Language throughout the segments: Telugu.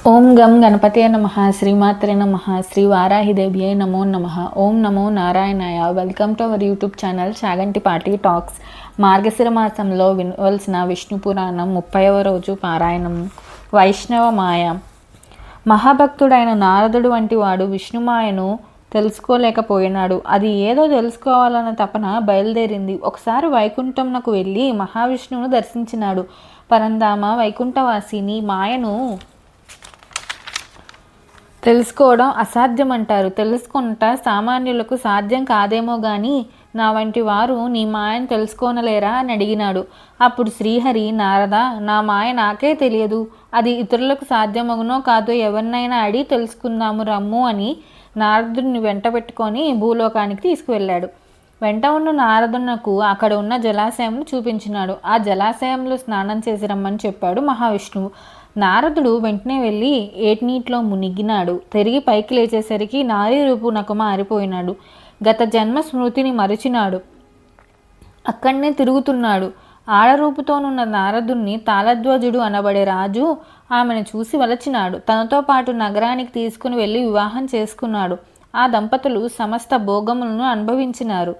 ఓం గం గణపతే నమః శ్రీమాత్రే నమః శ్రీ వారాహిదేవ్యే నమో నమః. ఓం నమో నారాయణాయ. Welcome to our YouTube channel Chagantipati Talks. Margashira మాసంలో వినవలసిన విష్ణు పురాణం 30వ రోజు పారాయణం. వైష్ణవ మాయ. మహాభక్తుడైన నారదుడు వంటి వాడు విష్ణుమాయను తెలుసుకోలేకపోయినాడు. అది ఏదో తెలుసుకోవాలన్న తపన బయలుదేరింది. ఒకసారి వైకుంఠంనకు వెళ్ళి మహావిష్ణువును దర్శించినాడు. పరంధామ వైకుంఠవాసిని మాయను తెలుసుకోవడం అసాధ్యమంటారు. తెలుసుకుంటా సామాన్యులకు సాధ్యం కాదేమో గాని నా వంటి వారు నీ మాయను తెలుసుకోనలేరా అని అడిగినాడు. అప్పుడు శ్రీహరి, నారద, నా మాయ నాకే తెలియదు. అది ఇతరులకు సాధ్యమగునో కాదో ఎవరినైనా అడిగి తెలుసుకుందాము రమ్ము అని నారదుడిని వెంట పెట్టుకొని భూలోకానికి తీసుకువెళ్ళాడు. వెంట ఉన్న నారదునకు అక్కడ ఉన్న జలాశయంను చూపించినాడు. ఆ జలాశయంలో స్నానం చేసి రమ్మని చెప్పాడు మహావిష్ణువు. నారదుడు వెంటనే వెళ్ళి ఏటినీటిలో మునిగినాడు. తిరిగి పైకి లేచేసరికి నారీ రూపునకు మారిపోయినాడు. గత జన్మ స్మృతిని మరిచినాడు. అక్కడనే తిరుగుతున్నాడు. ఆడరూపుతోనున్న నారదుణ్ణి తాళధ్వజుడు అనబడే రాజు ఆమెను చూసి వలచినాడు. తనతో పాటు నగరానికి తీసుకుని వెళ్ళి వివాహం చేసుకున్నాడు. ఆ దంపతులు సమస్త భోగములను అనుభవించినారు.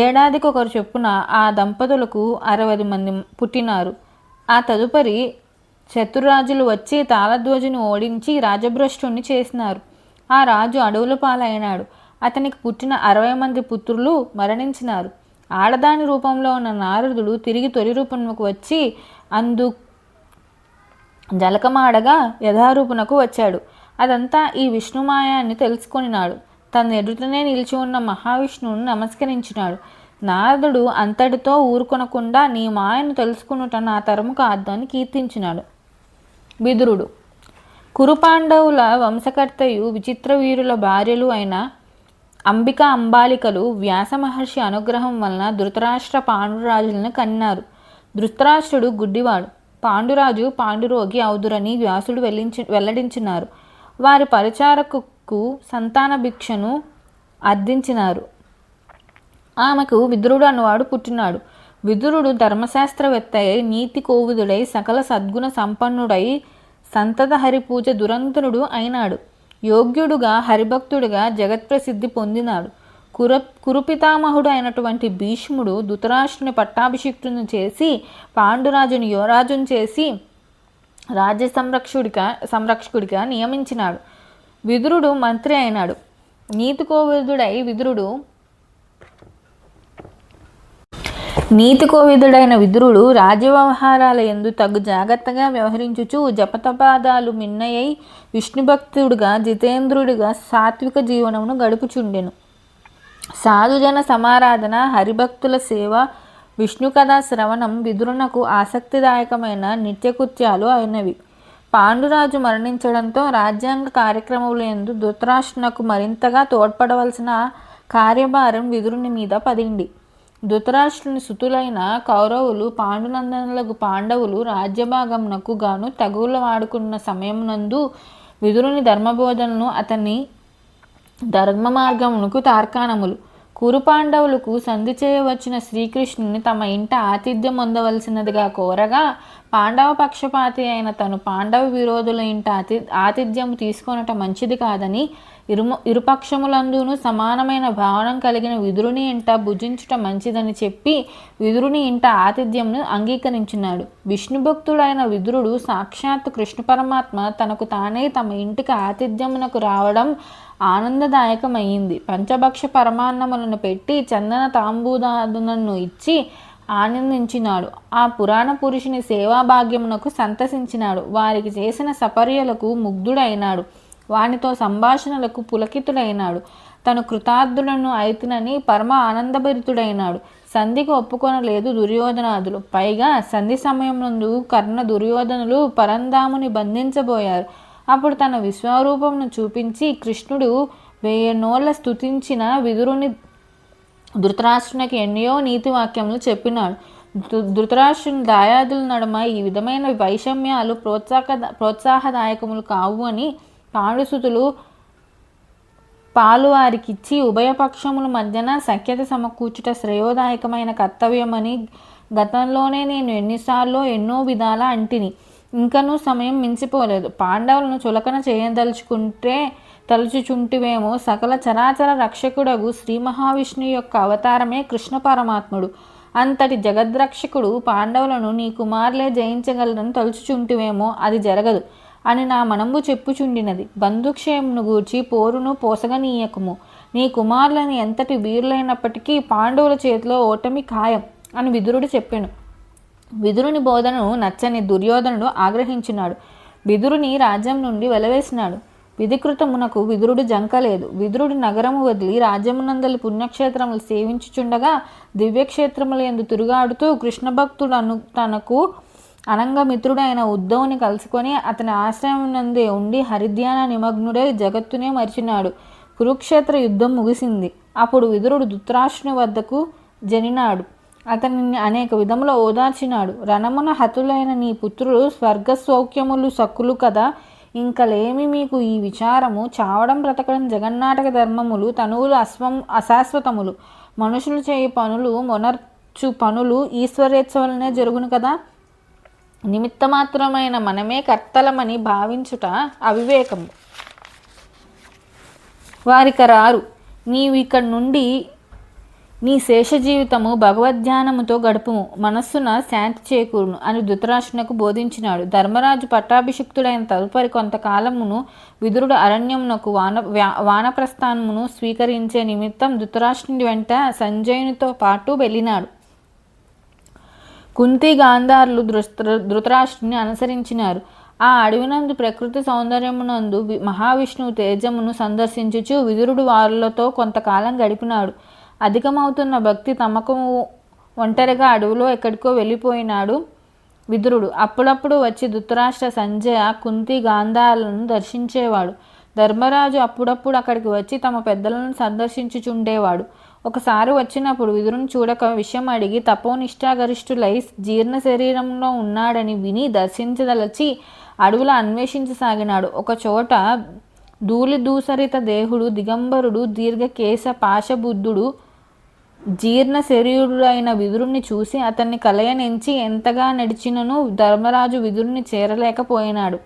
ఏడాదికి ఒకరు చొప్పున ఆ దంపతులకు 60 మంది పుట్టినారు. ఆ తదుపరి శత్రురాజులు వచ్చి తాళధ్వజుని ఓడించి రాజభ్రష్టుణ్ణి చేసినారు. ఆ రాజు అడవుల పాలైనాడు. అతనికి పుట్టిన 60 మంది పుత్రులు మరణించినారు. ఆడదాని రూపంలో ఉన్న నారదుడు తిరిగి తొలి రూపమునకు వచ్చి అందు జలకమాడగా యథారూపునకు వచ్చాడు. అదంతా ఈ విష్ణుమాయ అని తెలుసుకొనినాడు. తన ఎదుటనే నిలిచి ఉన్న మహావిష్ణువును నమస్కరించినాడు. నారదుడు అంతటితో ఊరుకొనకుండా నీ మాయను తెలుసుకునుట నా తరము కాదు అని కీర్తించినాడు. విదురుడు. కురుపాండవుల వంశకర్తయు విచిత్ర వీరుల భార్యలు అయిన అంబిక అంబాలికలు వ్యాస మహర్షి అనుగ్రహం వలన ధృతరాష్ట్ర పాండురాజులను కన్నారు. ధృతరాష్ట్రుడు గుడ్డివాడు. పాండురాజు పాండురోగి అవుదురని వ్యాసుడు వెల్లడించినారు. వారి పరిచారకుకు సంతాన భిక్షను అర్థించినారు. ఆమెకు విదురుడు అన్నవాడు పుట్టినాడు. విదురుడు ధర్మశాస్త్రవేత్తయై నీతి కోవిదుడై సకల సద్గుణ సంపన్నుడై సంతత హరిపూజ దురంతరుడు అయినాడు. యోగ్యుడుగా హరిభక్తుడుగా జగత్ప్రసిద్ధి పొందినాడు. కురుపితామహుడు అయినటువంటి భీష్ముడు ధృతరాష్ట్రుని పట్టాభిషిక్తుని చేసి పాండురాజుని యువరాజును చేసి రాజ్య సంరక్షకుడిగా నియమించినాడు. విదురుడు మంత్రి అయినాడు. నీతి కోవిదుడైన విదురుడు రాజ్య వ్యవహారాల యందు తగు జాగ్రత్తగా వ్యవహరించుచు జపతపాదాలు మిన్నయై విష్ణుభక్తుడుగా జితేంద్రుడిగా సాత్విక జీవనమును గడుపుచుండెను. సాధుజన సమారాధన, హరిభక్తుల సేవ, విష్ణు కథా శ్రవణం విదురునకు ఆసక్తిదాయకమైన నిత్యకృత్యాలు అయినవి. పాండురాజు మరణించడంతో రాజ్యాంగ కార్యక్రమముల యందు ధృతరాష్ట్రునకు మరింతగా తోడ్పడవలసిన కార్యభారం విదురుని మీద పడింది. ధృతరాష్ట్రుని సుతులైన కౌరవులు పాండునందనులకు పాండవులు రాజ్యభాగమునకు గాను తగువుల వాడుకున్న సమయమునందు విదురుని ధర్మబోధనను అతని ధర్మ మార్గమునకు తార్కాణములు. కురుపాండవులకు సంధి చేయవచ్చిన శ్రీకృష్ణుని తమ ఇంట ఆతిథ్యం పొందవలసినదిగా కోరగా పాండవ పక్షపాతి అయిన తను పాండవ విరోధుల ఇంట ఆతిథ్యము తీసుకొనటం మంచిది కాదని ఇరుపక్షములందును సమానమైన భావన కలిగిన విదురుని ఇంట భుజించుట మంచిదని చెప్పి విదురుని ఇంట ఆతిథ్యంను అంగీకరించినాడు. విష్ణుభక్తుడైన విదురుడు సాక్షాత్తు కృష్ణ పరమాత్మ తనకు తానే తమ ఇంటికి ఆతిథ్యమునకు రావడం ఆనందదాయకమైంది. పంచభక్ష పరమాన్నములను పెట్టి చందన తాంబూదాదులను ఇచ్చి ఆనందించినాడు. ఆ పురాణ పురుషుని సేవాభాగ్యమునకు సంతసించినాడు. వారికి చేసిన సపర్యలకు ముగ్ధుడైనాడు. వానితో సంభాషణలకు పులకితుడైనాడు. తను కృతార్థులను అయితునని పరమ ఆనందభరితుడైనాడు. సంధికి ఒప్పుకొనలేదు దుర్యోధనాదులు. పైగా సంధి సమయం నందు కర్ణ దుర్యోధనులు పరంధాముని బంధించబోయారు. అప్పుడు తన విశ్వరూపమును చూపించి కృష్ణుడు 1000 నోళ్ల స్తుతించిన విదురుని ధృతరాష్ట్రునికి ఎన్నో నీతి వాక్యములు చెప్పినాడు. ధృతరాష్ట్రుని దాయాదుల నడుమ ఈ విధమైన వైషమ్యాలు ప్రోత్సాహదాయకములు కావు అని పాండుసుతులు పాలు వారికిచ్చి ఉభయపక్షముల మధ్యన సఖ్యత సమకూర్చుట శ్రేయోదాయకమైన కర్తవ్యమని గతంలోనే నేను ఎన్నో విధాలా అంటిని. ఇంకనూ సమయం మించిపోలేదు. పాండవులను చులకన తలుచుచుంటివేమో. సకల చరాచర రక్షకుడగు శ్రీ మహావిష్ణువు యొక్క అవతారమే కృష్ణ పరమాత్ముడు. అంతటి జగద్రక్షకుడు పాండవులను నీ కుమారులే జయించగలరని తలుచుచుంటివేమో. అది జరగదు అని నా మనంబు చెప్పుచుండినది. బంధుక్షేమును గూర్చి పోరును పోసగనీయకము. నీ కుమారులని ఎంతటి వీరులైనప్పటికీ పాండవుల చేతిలో ఓటమి ఖాయం అని విదురుడు చెప్పెను. విదురుని బోధనను నచ్చని దుర్యోధనుడు ఆగ్రహించినాడు. విదురుని రాజ్యం నుండి వెలవేసినాడు. విధికృతమునకు విదురుడు జంకలేదు. విదురుడు నగరము వదిలి రాజ్యమునందలి పుణ్యక్షేత్రములు సేవించుచుండగా దివ్యక్షేత్రముల యందు తిరుగాడుతూ కృష్ణ భక్తుడు తనకు అనంగమిత్రుడైన ఉద్ధవుని కలుసుకొని అతని ఆశ్రయం నందే ఉండి హరిధ్యాన నిమగ్నుడై జగత్తునే మరిచినాడు. కురుక్షేత్ర యుద్ధం ముగిసింది. అప్పుడు విదురుడు ధృతరాష్ట్రుని వద్దకు జనినాడు. అతనిని అనేక విధముల ఓదార్చినాడు. రణమున హతులైన నీ పుత్రులు స్వర్గసౌఖ్యములు సక్కులు కదా, ఇంకలేమి మీకు ఈ విచారము? చావడం బ్రతకడం జగన్నాటక ధర్మములు, తనువులు అశాశ్వతములు. మనుషులు చేయి పనులు మొనర్చు పనులు ఈశ్వరేచ్ఛవలనే జరుగును కదా. నిమిత్తమాత్రమైన మనమే కర్తలమని భావించుట అవివేకము. వారికరారు. నీవు ఇక్కడి నుండి నీ శేష జీవితము భగవద్ధ్యానముతో గడుపుము, మనస్సున శాంతి చేకూరును అని ధృతరాష్ట్రునకు బోధించినాడు. ధర్మరాజు పట్టాభిషిక్తుడైన తదుపరి కొంతకాలమును విదురుడు అరణ్యమునకు వానప్రస్థానమును స్వీకరించే నిమిత్తం ధృతరాష్ట్రుని వెంట సంజయునితో పాటు వెళ్ళినాడు. కుంతి గాంధారులు ధృతరాష్ట్రుని అనుసరించినారు. ఆ అడవినందు ప్రకృతి సౌందర్యమునందు మహావిష్ణువు తేజమును సందర్శించుచు విదురుడు వారులతో కొంతకాలం గడిపినాడు. అధికమవుతున్న భక్తి తమకు ఒంటరిగా అడవిలో ఎక్కడికో వెళ్ళిపోయినాడు విదురుడు. అప్పుడప్పుడు వచ్చి ధృతరాష్ట్ర, సంజయ, కుంతి గాంధారులను దర్శించేవాడు. ధర్మరాజు అప్పుడప్పుడు అక్కడికి వచ్చి తమ పెద్దలను సందర్శించుచుండేవాడు. ఒకసారి వచ్చినప్పుడు విదురుని చూడక విషయం అడిగి తపోనిష్టాగరిష్ఠులై జీర్ణ శరీరంలో ఉన్నాడని విని దర్శించదలచి అడవుల అన్వేషించసాగినాడు. ఒకచోట ధూళి దూసరిత దేహుడు దిగంబరుడు దీర్ఘకేశ పాశబుద్ధుడు జీర్ణ శరీరుడైన విదురుణ్ణి చూసి అతన్ని కలయనించి ఎంతగా నడిచినను ధర్మరాజు విదురుని చేరలేకపోయినాడు.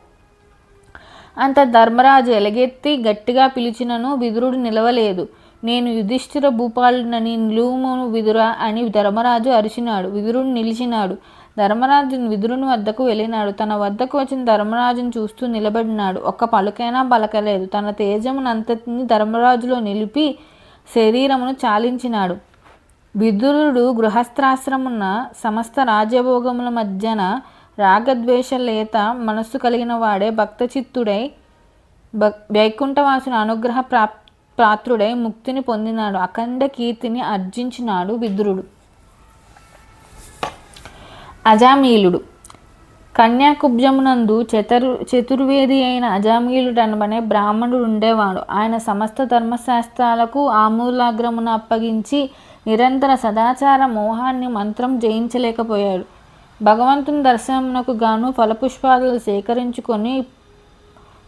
అంత ధర్మరాజు ఎలగెత్తి గట్టిగా పిలిచినను విదురుడు నిలవలేదు. నేను యుధిష్ఠిర భూపాలునని నిలువుము విదురా అని ధర్మరాజు అరిచినాడు. విదురుడు నిలిచినాడు. ధర్మరాజు విదురుని వద్దకు వెళ్ళినాడు. తన వద్దకు వచ్చిన ధర్మరాజును చూస్తూ నిలబడినాడు. ఒక్క పలుకైనా పలకలేదు. తన తేజమునంతటిని ధర్మరాజులో నిలిపి శరీరమును చాలించినాడు. విదురుడు గృహస్థాశ్రమున్న సమస్త రాజ్యభోగముల మధ్యన రాగద్వేషలేత మనస్సు కలిగిన వాడే భక్తచిత్తుడై వైకుంఠవాసుని అనుగ్రహ పాత్రుడై ముక్తిని పొందినాడు. అఖండ కీర్తిని ఆర్జించినాడు విదురుడు. అజామీలుడు. కన్యాకుబ్జమునందు చతుర్వేది అయిన అజామీలుడు అనబడే బ్రాహ్మణుడు ఉండేవాడు. ఆయన సమస్త ధర్మశాస్త్రాలకు ఆమూలాగ్రమును అప్పగించి నిరంతర సదాచార మోహాన్ని మంత్రం జయించలేకపోయాడు. భగవంతుని దర్శనమునకు గాను ఫలపుష్పాలను సేకరించుకొని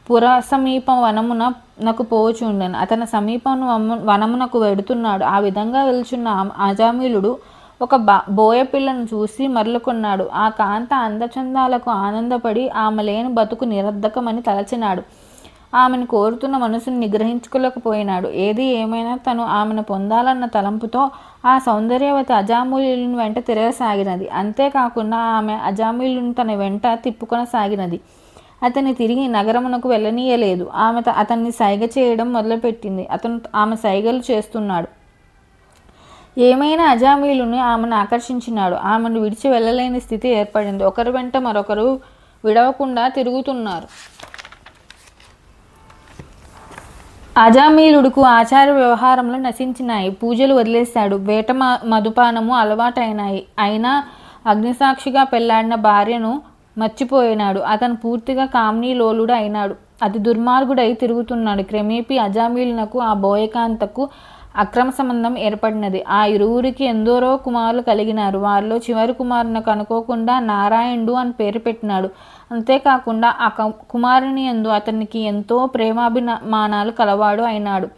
పురసమీప వనమునకు పోచుండెను. అతని సమీపం వనమునకు వెడుతున్నాడు. ఆ విధంగా వెళ్చున్న అజామీలుడు ఒక బోయపిల్లను చూసి మరలుకొన్నాడు. ఆ కాంత అందచందాలకు ఆనందపడి ఆమె లేని బతుకు నిరర్ధకమని తలచినాడు. ఆమెను కోరుతున్న మనసును నిగ్రహించుకోలేకపోయినాడు. ఏది ఏమైనా తను ఆమెను పొందాలన్న తలంపుతో ఆ సౌందర్యవతి అజామీలుని వెంట తిరగసాగినది. అంతేకాకుండా ఆమె అజామీలుని తన వెంట తిప్పుకొనసాగినది. అతన్ని తిరిగి నగరమునకు వెళ్ళనీయలేదు. ఆమె అతన్ని సైగ చేయడం మొదలుపెట్టింది. అతను ఆమె సైగలు చేస్తున్నాడు. ఏమైనా అజామీలుని ఆమెను ఆకర్షించినాడు. ఆమెను విడిచి వెళ్ళలేని స్థితి ఏర్పడింది. ఒకరి వెంట మరొకరు విడవకుండా తిరుగుతున్నారు. అజామీలుడుకు ఆచార వ్యవహారంలో నశించినాయి. పూజలు వదిలేశాడు. వేట మధుపానము అలవాటైనాయి. అయినా అగ్నిసాక్షిగా పెళ్లాడిన భార్యను మర్చిపోయినాడు. అతను పూర్తిగా కామ్నీలోలుడు అయినాడు. అతి దుర్మార్గుడై తిరుగుతున్నాడు. క్రమేపీ అజామీలునకు ఆ బోయకాంతకు అక్రమ సంబంధం ఏర్పడినది. ఆ ఇరువురికి ఎందరో కుమారులు కలిగినారు. వారిలో చివరి కుమారునకు అనుకోకుండా నారాయణుడు అని పేరు పెట్టినాడు. అంతేకాకుండా ఆ కుమారుని యందు అతనికి ఎంతో ప్రేమాభిమానాలు కలవాడు అయినాడు.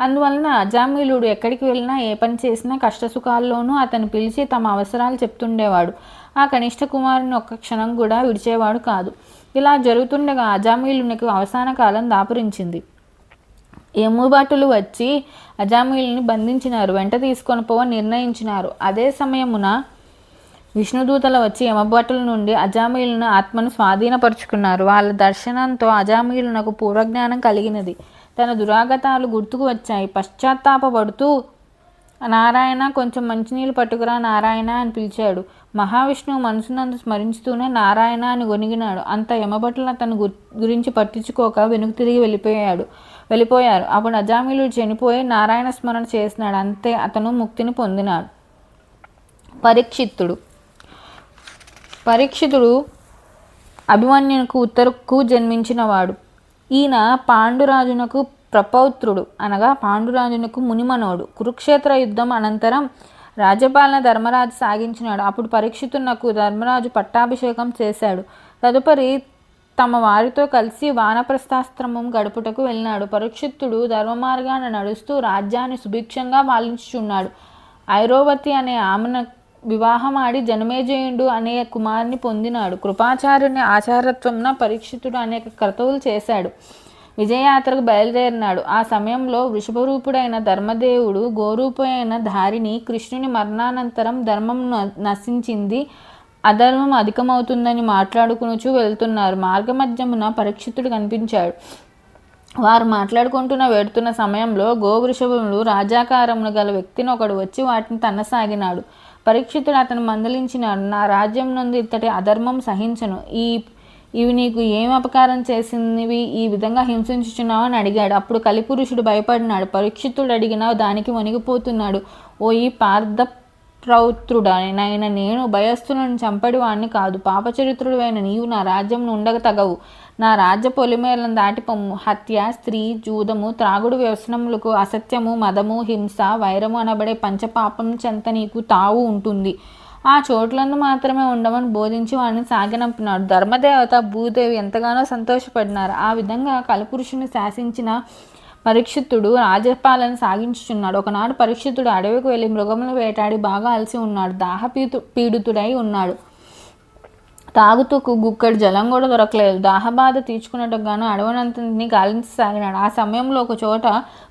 అందువలన అజామీలుడు ఎక్కడికి వెళ్ళినా ఏ పని చేసినా కష్టసుఖాల్లోనూ అతను పిలిచి తమ అవసరాలు చెప్తుండేవాడు. ఆ కనిష్ట కుమారుని ఒక్క క్షణం కూడా విడిచేవాడు కాదు. ఇలా జరుగుతుండగా అజామీలునికి అవసాన కాలం దాపురించింది. ఎమ్ముబాటులు వచ్చి అజామీలుని బంధించినారు, వెంట తీసుకొని నిర్ణయించినారు. అదే సమయమున విష్ణుదూతలు వచ్చి యమభటుల నుండి అజామీలును ఆత్మను స్వాధీనపరుచుకున్నారు. వాళ్ళ దర్శనంతో అజామీలునకు పూర్వజ్ఞానం కలిగినది. తన దురాగతాలు గుర్తుకు వచ్చాయి. పశ్చాత్తాపడుతూ నారాయణ, కొంచెం మంచినీళ్ళు పట్టుకురా నారాయణ అని పిలిచాడు. మహావిష్ణువు మనసునందు స్మరించుతూనే నారాయణ అని గొనిగినాడు. అంత యమభటులు అతను గురించి పట్టించుకోక వెనుక తిరిగి వెళ్ళిపోయారు. అప్పుడు అజామీలుడు చనిపోయి నారాయణ స్మరణ చేసినాడు. అంతే, అతను ముక్తిని పొందినాడు. పరీక్షితుడు అభిమన్యునకు ఉత్తరకు జన్మించినవాడు. ఈయన పాండురాజునకు ప్రపౌత్రుడు, అనగా పాండురాజునకు మునిమనోడు. కురుక్షేత్ర యుద్ధం అనంతరం రాజ్యపాలన ధర్మరాజు సాగించినాడు. అప్పుడు పరీక్షితునకు ధర్మరాజు పట్టాభిషేకం చేశాడు. తదుపరి తమ వారితో కలిసి వానప్రస్థాశ్రమం గడుపుటకు వెళ్ళినాడు. పరీక్షితుడు ధర్మ మార్గాన నడుస్తూ రాజ్యాన్ని సుభిక్షంగా పాలించుచున్నాడు. ఐరోవతి అనే ఆమెను వివాహమాడి జనమేజయుడు అనే కుమారుని పొందినాడు. కృపాచార్యుని ఆచారత్వంన పరీక్షితుడు అనేక క్రతువులు చేశాడు. విజయయాత్రకు బయలుదేరినాడు. ఆ సమయంలో వృషభరూపుడైన ధర్మదేవుడు గోరూపైన ధారిని కృష్ణుని మరణానంతరం ధర్మం నశించింది, అధర్మం అధికమవుతుందని మాట్లాడుకునుచూ వెళ్తున్నారు. మార్గమధ్యమున పరీక్షితుడు కనిపించాడు. వారు మాట్లాడుకుంటున్న వెడుతున్న సమయంలో గోవృషభములు రాజాకారమును గల వ్యక్తిని ఒకడు వచ్చి వాటిని తన్నసాగినాడు. పరీక్షితుడు అతను మందలించినాడు. నా రాజ్యం నుండి ఇత్తటి అధర్మం సహించను. ఇవి నీకు ఏం అపకారం చేసినవి ఈ విధంగా హింసించుచున్నావు అని అడిగాడు. అప్పుడు కలిపురుషుడు భయపడినాడు. పరీక్షితుడు అడిగిన దానికి వణిగిపోతున్నాడు. ఓ ఈ పార్థప్రౌత్రుడైన నేను భయస్థులను చంపడి వాణ్ణి కాదు. పాపచరిత్రుడు అయిన నీవు నా రాజ్యం ఉండక తగవు. నా రాజ్య పొలిమేరలను దాటిపొమ్ము. హత్య, స్త్రీ, జూదము, త్రాగుడు, వ్యసనములకు, అసత్యము, మదము, హింస, వైరము అనబడే పంచపాపం చెంత నీకు తావు ఉంటుంది. ఆ చోట్లను మాత్రమే ఉండమని బోధించి వాడిని సాగనంపినాడు. ధర్మదేవత భూదేవి ఎంతగానో సంతోషపడినారు. ఆ విధంగా కలపురుషుని శాసించిన పరీక్షితుడు రాజపాలన సాగించుచున్నాడు. ఒకనాడు పరీక్షితుడు అడవికి వెళ్ళి మృగములను వేటాడి బాగా అలసి ఉన్నాడు. పీడితుడై ఉన్నాడు. తాగుతూకు గుక్కడి జలం కూడా దొరకలేదు. దాహబాధ తీర్చుకున్నట్టు గాను అడవనంతని గాలించసాగినాడు. ఆ సమయంలో ఒక చోట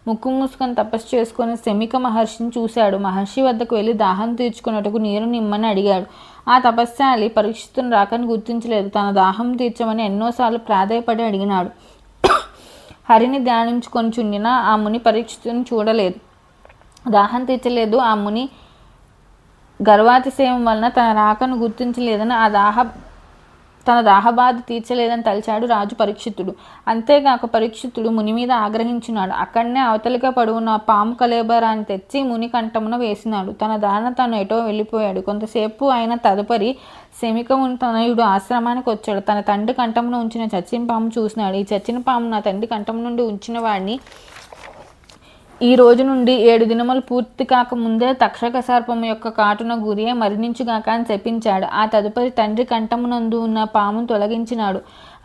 ముక్కు మూసుకొని తపస్సు చేసుకుని శమిక మహర్షిని చూశాడు. మహర్షి వద్దకు వెళ్ళి దాహం తీర్చుకున్నట్టుకు నీరు నిమ్మని అడిగాడు. ఆ తపస్శాలి పరీక్షితుని రాకని గుర్తించలేదు. తన దాహం తీర్చమని ఎన్నోసార్లు ప్రాధేయపడి అడిగినాడు. హరిని ధ్యానించుకొని చుండిన ఆ ముని పరీక్షితుని చూడలేదు, దాహం తీర్చలేదు. ఆ ముని గర్వాతిశయం వలన తన రాకను గుర్తించలేదని తన దాహబాధ తీర్చలేదని తలిచాడు రాజు పరీక్షితుడు. అంతేగాక పరీక్షితుడు ముని మీద ఆగ్రహించినాడు. అక్కడనే అవతలిగా పడున్న పాము కలేబరాన్ని తెచ్చి ముని కంఠమున వేసినాడు. తన దారిన తను ఎటో వెళ్ళిపోయాడు. కొంతసేపు అయిన తదుపరి శమికముని తనయుడు ఆశ్రమానికి వచ్చాడు. తన తండ్రి కంఠమున ఉంచిన చచ్చిన పాము చూసినాడు. ఈ చచ్చిన పాము నా తండ్రి కంఠం నుండి ఉంచిన వాడిని ఈ రోజు నుండి 7 దినములు పూర్తి కాకముందే తక్షక సర్పము యొక్క కాటున గురియే మరణించుగాక అని చెప్పించాడు. ఆ తదుపరి తండ్రి కంఠమునందు ఉన్న పామును తొలగించినాడు.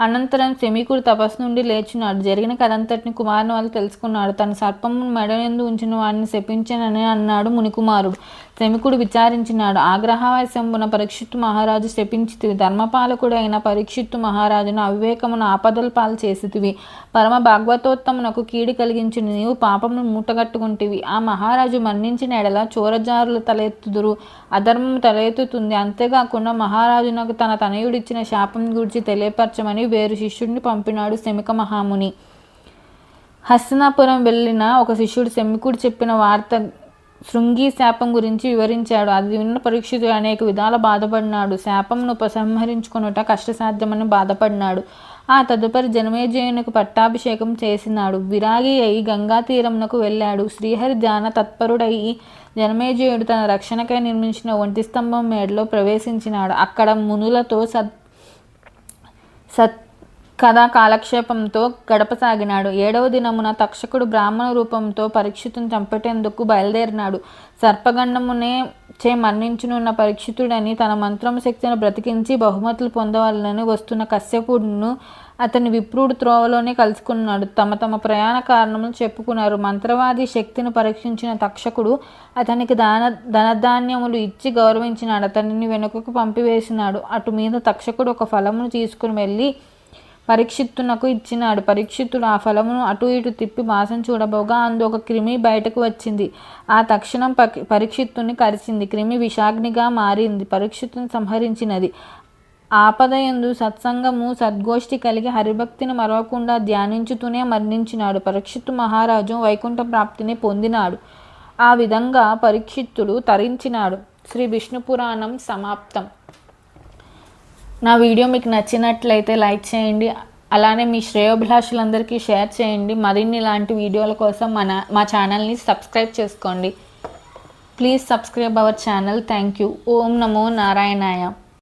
అనంతరం శమీకుడు తపస్సు నుండి లేచినాడు. జరిగిన కథంతటిని కుమారుని వాళ్ళు తెలుసుకున్నాడు. తన సర్పమును మెడయందు ఉంచిన వాడిని శపించానని అన్నాడు మునికుమారుడు. శమికుడు విచారించినాడు. ఆగ్రహవశంబున పరీక్షిత్తు మహారాజు శపించితివి. ధర్మపాలకుడు అయిన పరీక్షిత్తు మహారాజును అవివేకమును ఆపదల పాలు చేసితివి. పరమ భాగవతోత్తమునకు కీడి కలిగించిన నీవు పాపమును మూటగట్టుకుంటివి. ఆ మహారాజు మరణించిన ఎడల చోరజారులు తలెత్తుదురు, అధర్మం తలెత్తుతుంది. అంతేకాకుండా మహారాజునకు తన తనయుడిచ్చిన శాపం గురించి తెలియపరచమని వేరు శిష్యుడిని పంపినాడు శమిక మహాముని. హస్తినాపురం వెళ్ళిన ఒక శిష్యుడు శమికుడు చెప్పిన వార్త శృంగి శాపం గురించి వివరించాడు. అది విన్న పరీక్షితుడు అనేక విధాల బాధపడినాడు. శాపంను ఉపసంహరించుకొనుట కష్టసాధ్యమని బాధపడినాడు. ఆ తదుపరి జనమేజయునకు పట్టాభిషేకం చేసినాడు. విరాగి అయి గంగా తీరమునకు వెళ్ళాడు. శ్రీహరి ధ్యాన తత్పరుడై జనమేజయుడు తన రక్షణకై నిర్మించిన ఒంటి స్తంభం మేడలో ప్రవేశించినాడు. అక్కడ మునులతో కథా కాలక్షేపంతో గడపసాగినాడు. 7వ దినమున తక్షకుడు బ్రాహ్మణ రూపంతో పరీక్షితుని చంపేటందుకు బయలుదేరినాడు. సర్పగండమునే చే మరణించునున్న పరీక్షితుడని తన మంత్రము శక్తిని బ్రతికించి బహుమతులు పొందవాలని వస్తున్న కశ్యపుడును అతని విప్రుడు త్రోవలోనే కలుసుకున్నాడు. తమ ప్రయాణ కారణములు చెప్పుకున్నారు. మంత్రవాది శక్తిని పరీక్షించిన తక్షకుడు అతనికి ధనధాన్యములు ఇచ్చి గౌరవించినాడు. అతనిని వెనుకకు పంపివేసినాడు. అటు మీద తక్షకుడు ఒక ఫలమును తీసుకుని వెళ్ళి పరీక్షిత్తునకు ఇచ్చినాడు. పరీక్షిత్తుడు ఆ ఫలమును అటు ఇటు తిప్పి వాసన చూడబోగా అందు ఒక క్రిమి బయటకు వచ్చింది. ఆ తక్షణం పరీక్షిత్తుని కరిచింది. క్రిమి విషాగ్నిగా మారింది. పరీక్షిత్తుని సంహరించినది. ఆపదయందు సత్సంగము సద్గోష్ఠి కలిగి హరిభక్తిని మరవకుండా ధ్యానించుతూనే మరణించినాడు. పరీక్షిత్తు మహారాజు వైకుంఠ ప్రాప్తిని పొందినాడు. ఆ విధంగా పరీక్షిత్తుడు తరించినాడు. శ్రీ విష్ణు పురాణం సమాప్తం. నా వీడియో మీకు నచ్చినట్లయితే లైక్ చేయండి. అలానే మీ శ్రేయోభిలాషులందరికీ షేర్ చేయండి. మరిన్ని ఇలాంటి వీడియోల కోసం మా ఛానల్ని సబ్స్క్రైబ్ చేసుకోండి. Please subscribe our channel. Thank you. Om నమో నారాయణాయ.